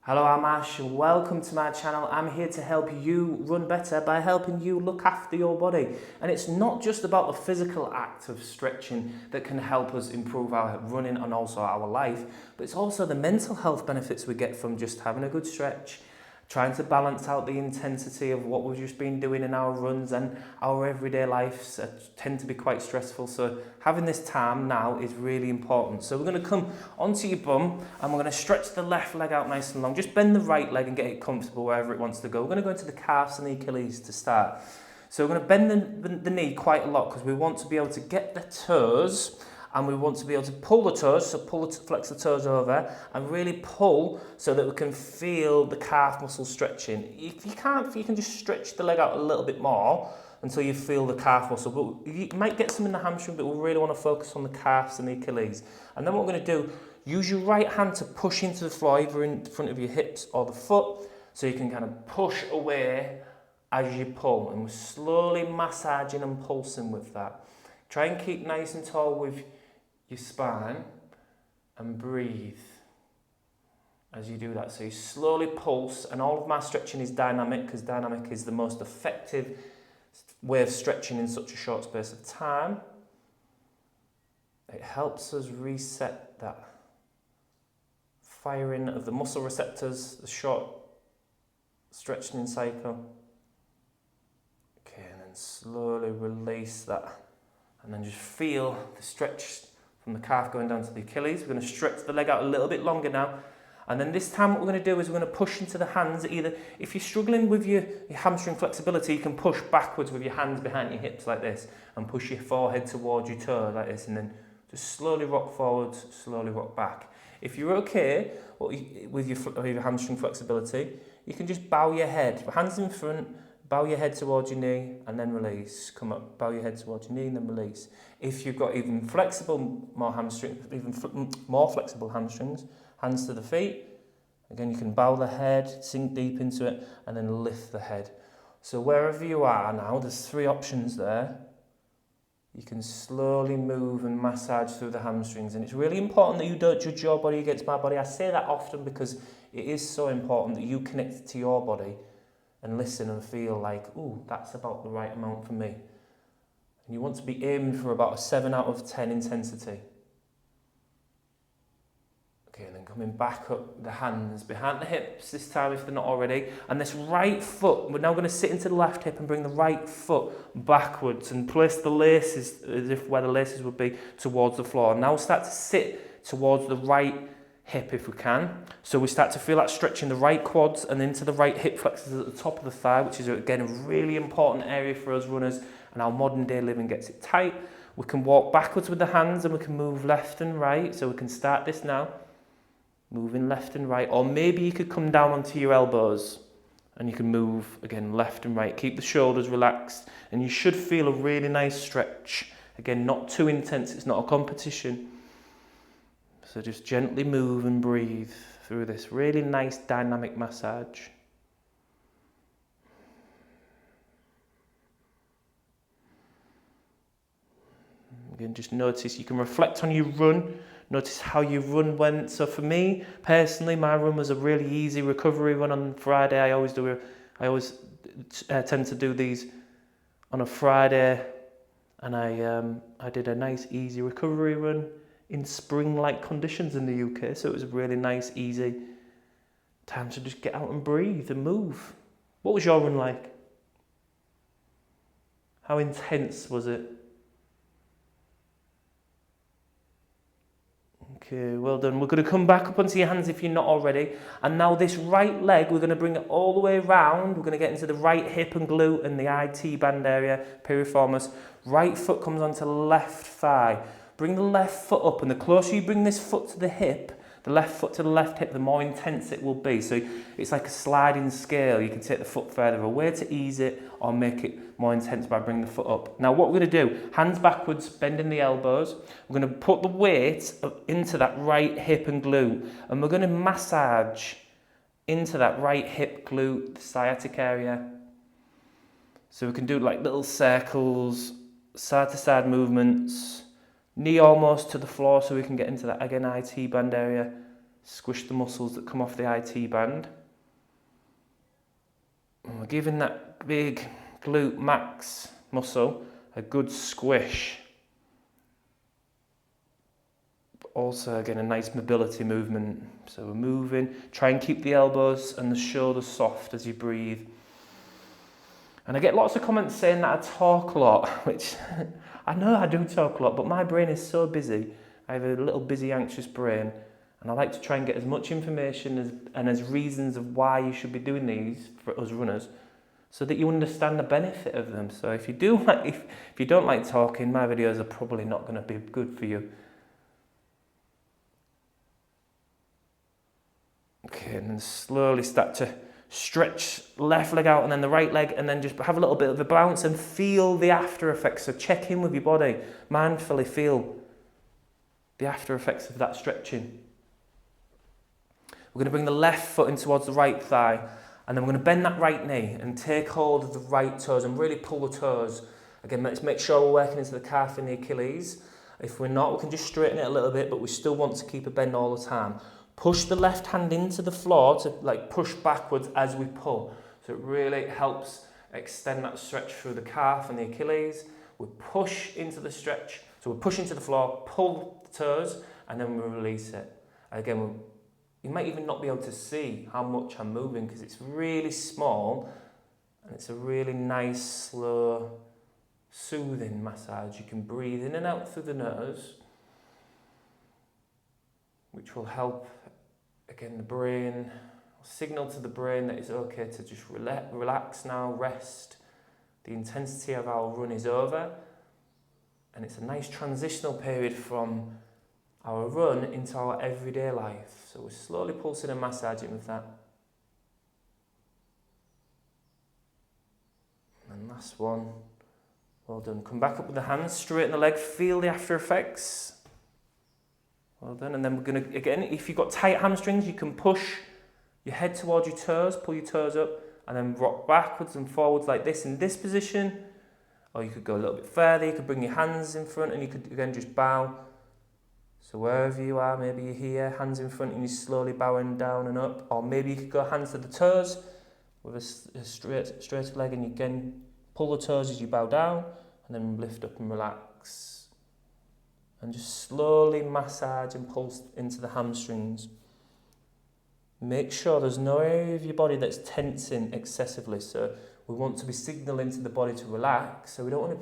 Hello, I'm Ash and welcome to my channel. I'm here to help you run better by helping you look after your body. And it's not just about the physical act of stretching that can help us improve our running and also our life, but it's also the mental health benefits we get from just having a good stretch, trying to balance out the intensity of what we've just been doing in our runs, and our everyday lives tend to be quite stressful. So having this time now is really important. So we're going to come onto your bum and we're going to stretch the left leg out nice and long. Just bend the right leg and get it comfortable wherever it wants to go. We're going to go into the calves and the Achilles to start. So we're going to bend the knee quite a lot because we want to be able to get the toes, and we want to be able to pull the toes, so flex the toes over and really pull so that we can feel the calf muscle stretching. If you can't, you can just stretch the leg out a little bit more until you feel the calf muscle. But you might get some in the hamstring, but we really want to focus on the calves and the Achilles. And then what we're going to do, use your right hand to push into the floor, either in front of your hips or the foot, so you can kind of push away as you pull. And we're slowly massaging and pulsing with that. Try and keep nice and tall with your spine and breathe as you do that. So you slowly pulse, and all of my stretching is dynamic because dynamic is the most effective way of stretching in such a short space of time. It helps us reset that firing of the muscle receptors, the short stretching cycle. Okay, and then slowly release that, and then just feel the stretch from the calf going down to the Achilles. We're going to stretch the leg out a little bit longer now. And then this time what we're going to do is we're going to push into the hands. Either if you're struggling with your hamstring flexibility, you can push backwards with your hands behind your hips like this and push your forehead towards your toe like this, and then just slowly rock forwards, slowly rock back. If you're okay with your hamstring flexibility, you can just bow your head, hands in front, bow your head towards your knee and then release. Come up, bow your head towards your knee and then release. If you've got even more flexible hamstrings, hands to the feet. Again, you can bow the head, sink deep into it, and then lift the head. So wherever you are now, there's 3 options there. You can slowly move and massage through the hamstrings. And it's really important that you don't judge your body against my body. I say that often because it is so important that you connect to your body and listen and feel like, ooh, that's about the right amount for me. And you want to be aiming for about a 7 out of 10 intensity. Okay, and then coming back up, the hands behind the hips this time if they're not already. And this right foot, we're now going to sit into the left hip and bring the right foot backwards and place the laces, as if where the laces would be, towards the floor. And now we'll start to sit towards the right hip if we can. So we start to feel that stretch in the right quads and into the right hip flexors at the top of the thigh, which is again a really important area for us runners, and our modern day living gets it tight. We can walk backwards with the hands and we can move left and right. So we can start this now, moving left and right, or maybe you could come down onto your elbows and you can move again left and right. Keep the shoulders relaxed and you should feel a really nice stretch. Again, not too intense, it's not a competition. So just gently move and breathe through this really nice dynamic massage. Again, just notice, you can reflect on your run, notice how your run went. So for me, personally, my run was a really easy recovery run on Friday. I always tend to do these on a Friday, and I did a nice easy recovery run in spring-like conditions in the UK, so it was a really nice, easy time to just get out and breathe and move. What was your run like? How intense was it? Okay, well done. We're going to come back up onto your hands if you're not already. And now this right leg, we're going to bring it all the way around. We're going to get into the right hip and glute and the IT band area, piriformis. Right foot comes onto left thigh. Bring the left foot up, and the closer you bring this foot to the hip, the left foot to the left hip, the more intense it will be. So it's like a sliding scale. You can take the foot further away to ease it or make it more intense by bringing the foot up. Now what we're going to do, hands backwards, bending the elbows. We're going to put the weight into that right hip and glute, and we're going to massage into that right hip glute, the sciatic area. So we can do like little circles, side to side movements. Knee almost to the floor so we can get into that, again, IT band area. Squish the muscles that come off the IT band. And we're giving that big glute max muscle a good squish. But also, again, a nice mobility movement. So we're moving. Try and keep the elbows and the shoulders soft as you breathe. And I get lots of comments saying that I talk a lot, which I know I do talk a lot, but my brain is so busy. I have a little busy, anxious brain. And I like to try and get as much information as reasons of why you should be doing these for us runners, so that you understand the benefit of them. So if you don't like talking, my videos are probably not going to be good for you. Okay, and then slowly start to stretch left leg out and then the right leg, and then just have a little bit of a bounce and feel the after effects. So check in with your body, mindfully feel the after effects of that stretching. We're going to bring the left foot in towards the right thigh, and then we're going to bend that right knee and take hold of the right toes and really pull the toes. Again, let's make sure we're working into the calf and the Achilles. If we're not, we can just straighten it a little bit, but we still want to keep a bend all the time. Push the left hand into the floor to push backwards as we pull. So it really helps extend that stretch through the calf and the Achilles. We push into the stretch. So we push into the floor, pull the toes, and then we release it. Again, you might even not be able to see how much I'm moving because it's really small and it's a really nice, slow, soothing massage. You can breathe in and out through the nose, which will help, again, the brain, signal to the brain that it's okay to just relax now, rest. The intensity of our run is over, and it's a nice transitional period from our run into our everyday life. So we're slowly pulsing and massaging with that. And last one. Well done. Come back up with the hands, straighten the leg, feel the after effects. Well done. And then we're going to, again, if you've got tight hamstrings, you can push your head towards your toes, pull your toes up, and then rock backwards and forwards like this in this position. Or you could go a little bit further, you could bring your hands in front, and you could, again, just bow. So wherever you are, maybe you're here, hands in front, and you're slowly bowing down and up. Or maybe you could go hands to the toes with a straight leg, and you again pull the toes as you bow down, and then lift up and relax. And just slowly massage and pulse into the hamstrings. Make sure there's no area of your body that's tensing excessively. So we want to be signalling to the body to relax, so we don't want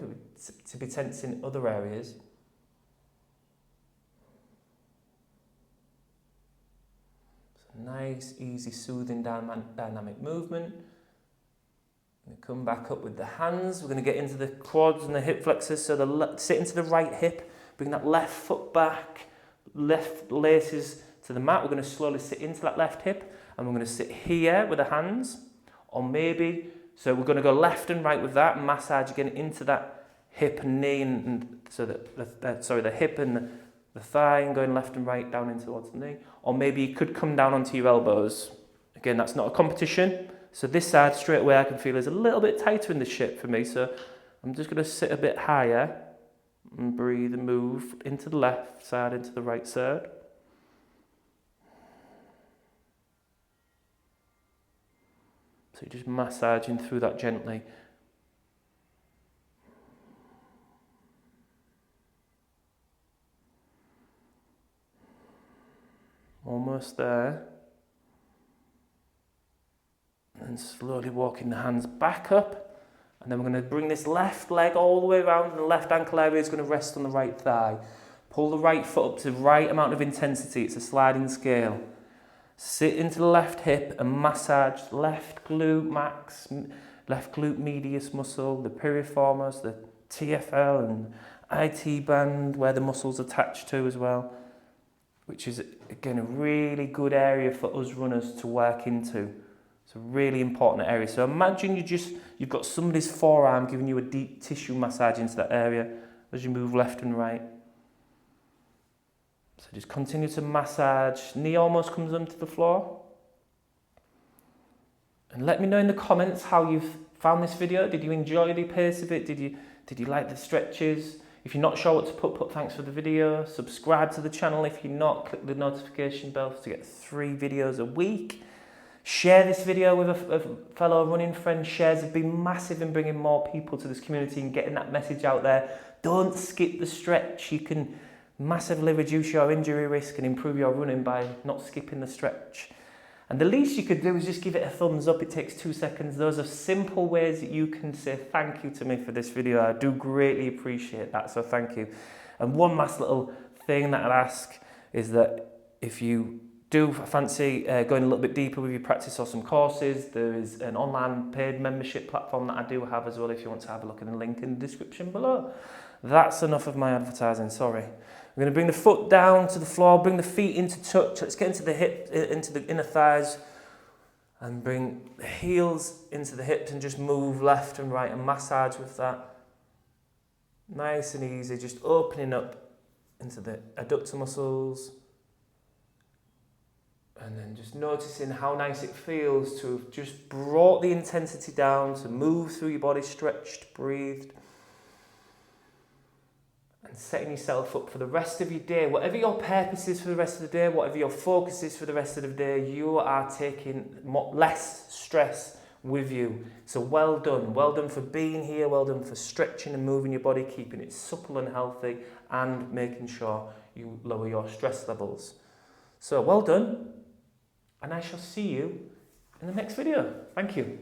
to be tensing other areas. Nice, easy, soothing, dynamic movement. We're going to come back up with the hands. We're going to get into the quads and the hip flexors. So sit into the right hip, bring that left foot back, left laces to the mat. We're going to slowly sit into that left hip, and we're going to sit here with the hands. Or maybe, so we're going to go left and right with that, and massage again into that hip and knee, and so the hip and the thigh, and going left and right down into towards the knee. Or maybe you could come down onto your elbows. Again, that's not a competition. So this side straight away I can feel is a little bit tighter in the ship for me. So I'm just going to sit a bit higher and breathe and move into the left side, into the right side. So you're just massaging through that gently. Almost there. And slowly walking the hands back up. And then we're going to bring this left leg all the way around, and the left ankle area is going to rest on the right thigh. Pull the right foot up to the right amount of intensity. It's a sliding scale. Sit into the left hip and massage left glute max, left glute medius muscle, the piriformis, the TFL and IT band where the muscle's attached to as well, which is, again, a really good area for us runners to work into. It's a really important area. So imagine you've got somebody's forearm giving you a deep tissue massage into that area as you move left and right. So just continue to massage. Knee almost comes onto the floor. And let me know in the comments how you've found this video. Did you enjoy the pace of it? Did you like the stretches? If you're not sure what to put thanks for the video. Subscribe to the channel if you're not. Click the notification bell to get 3 videos a week. Share this video with a fellow running friend. Shares have been massive in bringing more people to this community and getting that message out there. Don't skip the stretch. You can massively reduce your injury risk and improve your running by not skipping the stretch. And the least you could do is just give it a thumbs up. It takes 2 seconds. Those are simple ways that you can say thank you to me for this video. I do greatly appreciate that, so thank you. And one last little thing that I'd ask is that if you do fancy going a little bit deeper with your practice or some courses, there is an online paid membership platform that I do have as well if you want to have a look at the link in the description below. That's enough of my advertising, sorry. We're going to bring the foot down to the floor, bring the feet into touch. Let's get into the hip, into the inner thighs, and bring the heels into the hips and just move left and right and massage with that. Nice and easy, just opening up into the adductor muscles. And then just noticing how nice it feels to have just brought the intensity down, to move through your body, stretched, breathed. And setting yourself up for the rest of your day. Whatever your purpose is for the rest of the day, whatever your focus is for the rest of the day, you are taking less stress with you. So well done. Well done for being here. Well done for stretching and moving your body, keeping it supple and healthy, and making sure you lower your stress levels. So well done. And I shall see you in the next video. Thank you.